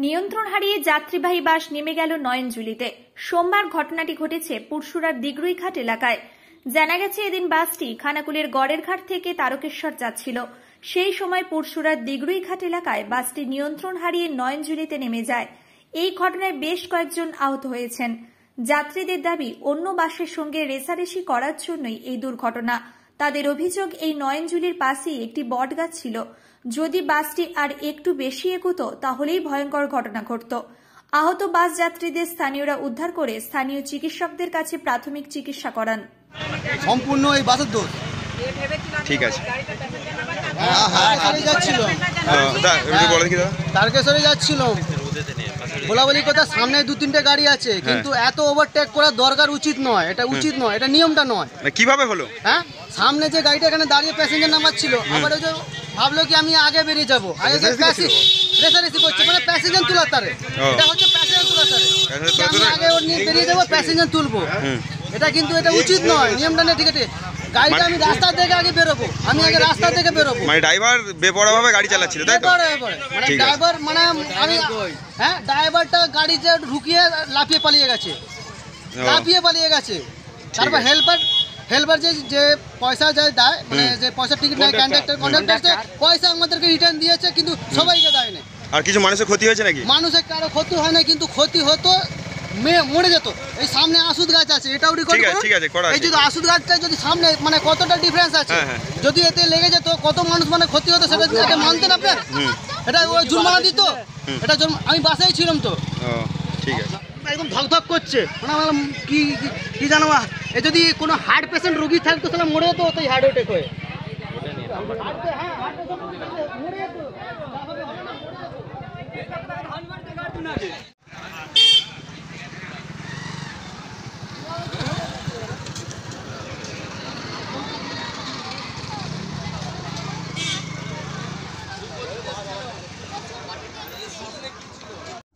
নিয়ন্ত্রণ হারিয়ে যাত্রীবাহী বাস নেমে গেল নয়নজুলিতে। সোমবার ঘটনাটি ঘটেছে পুরসুরার দিগরুইঘাট এলাকায়। জানা গেছে, এদিন বাসটি খানাকুলের গড়েরঘাট থেকে তারকেশ্বর যাচ্ছিল। সেই সময় পুরসুরার দিগরুইঘাট এলাকায় বাসটি নিয়ন্ত্রণ হারিয়ে নয়নজুলিতে নেমে যায়। এই ঘটনায় বেশ কয়েকজন আহত হয়েছেন। যাত্রীদের দাবি, অন্য বাসের সঙ্গে রেষারেষি করার জন্যই এই দুর্ঘটনা। তাদের অভিযোগ, এই নয়নজুলির পাশেই একটি বটগাছ ছিল। যদি বাসটি আর একটু বেশি এগোতো তাহলেই ভয়ঙ্কর ঘটনা ঘটত। আহত বাস যাত্রীদের স্থানীয়রা উদ্ধার করে স্থানীয় চিকিৎসকদের কাছে প্রাথমিক চিকিৎসা করান। সম্পূর্ণ এই বাসের দোষ। ঠিক আছে। তারকেশ্বরে যাচ্ছিল, বলাবলি কথা, সামনে দু তিনটে গাড়ি আছে, কিন্তু এত ওভারটেক করা দরকার উচিত নয়, এটা উচিত নয়, এটা নিয়মটা নয়। কিভাবে হলো? হ্যাঁ, সামনে যে গাড়িটা এখানে দাঁড়িয়ে প্যাসেঞ্জার নামাচ্ছিল, আবার ওই যে ভাবলো কি আমি আগে বেরিয়ে যাবো, আগে রেসারেসি করছে, মানে প্যাসেঞ্জার তোলার তারে। এটা হচ্ছে প্যাসেঞ্জার তোলার তারে, আমি আগে ওর নিয়ে বেরিয়ে যাবো, প্যাসেঞ্জার তুলবো। এটা কিন্তু এটা উচিত নয়, নিয়মটা নেই। ঠিক আছে, গাড়িটা আমি রাস্তা থেকে আগে বেরোবো, আমি আগে রাস্তা থেকে বেরোবো। মানে ড্রাইভার বেপরোয়াভাবে গাড়ি চালাচ্ছিল, তাই তো? মানে ড্রাইভার, মানে আমি, হ্যাঁ, ড্রাইভারটা গাড়িতে ঢুকিয়ে লাফিয়ে পালিয়ে গেছে। তারপর হেল্পার যে পয়সা দেয়, মানে যে পয়সা টিকিট নেয়, কন্ডাক্টর পয়সা আমাদেরকে রিটার্ন দিয়েছে, কিন্তু সবাইকে দেয়নি। আর কিছু মানুষের ক্ষতি হয়েছে নাকি? মানুষের কারো ক্ষতি হয় না, কিন্তু ক্ষতি হতো, মরে যেত। এই সামনে আসুদ গাছ আছে, এটাও রেকর্ড করুন। এই যদি আসুদ গাছটা যদি সামনে, মানে কতটা ডিফারেন্স আছে, যদি এতে লেগে যেত কত মানুষ মানে ক্ষতি হতো, সেটা মানতেন আপনার? এটা ওই জুরমানা দিত, এটা আমি বাসায় ছিলাম তো। ঠিক আছে, একদম ধকধক করছে, মানে কি জানো, এ যদি কোনো হার্ট পেশেন্ট রোগী থাকতো তাহলে মরে যেত, ওই হার্ট অ্যাটাক হয়ে।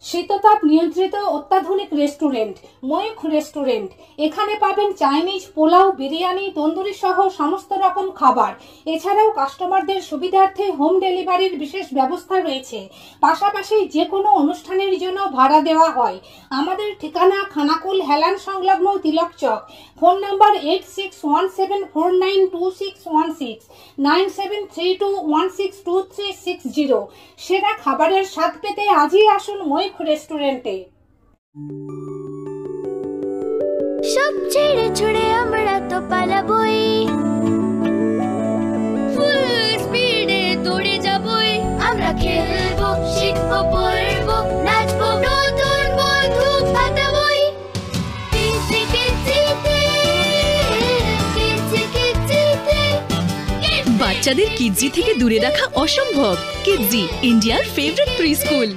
শীততাপ নিয়ন্ত্রিত অত্যাধুনিক রেস্টুরেন্ট ময়ূখ রেস্টুরেন্ট। এখানে পাবেন চাইনিজ, পোলাও, বিরিয়ানি, তন্দুরি সহ সমস্ত রকম খাবার। এছাড়াও কাস্টমারদের সুবিধার্থে হোম ডেলিভারির বিশেষ ব্যবস্থা রয়েছে। পাশাপাশি যে কোনো অনুষ্ঠানের জন্য ভাড়া দেওয়া হয়। আমাদের ঠিকানা খানাকুল হেলান সংলগ্ন তিলক চক। Phone number 8617492616 9732162360। সেরা খাবারের স্বাদ পেতে আজই আসুন ময়ূখ রেস্টুরেন্টে। সব ছেড়ে ছুড়ে আমরা তো পালাবই, ফুল স্পিডে দৌড়ে যাবই। আমরা খেলবো, শিখবো, পড়বো, নাচবো, নতুন বন্ধু পাতাবই। বাচ্চাদের কিডজি থেকে দূরে রাখা অসম্ভব। কিডজি, ইন্ডিয়ার ফেভারিট প্রি স্কুল।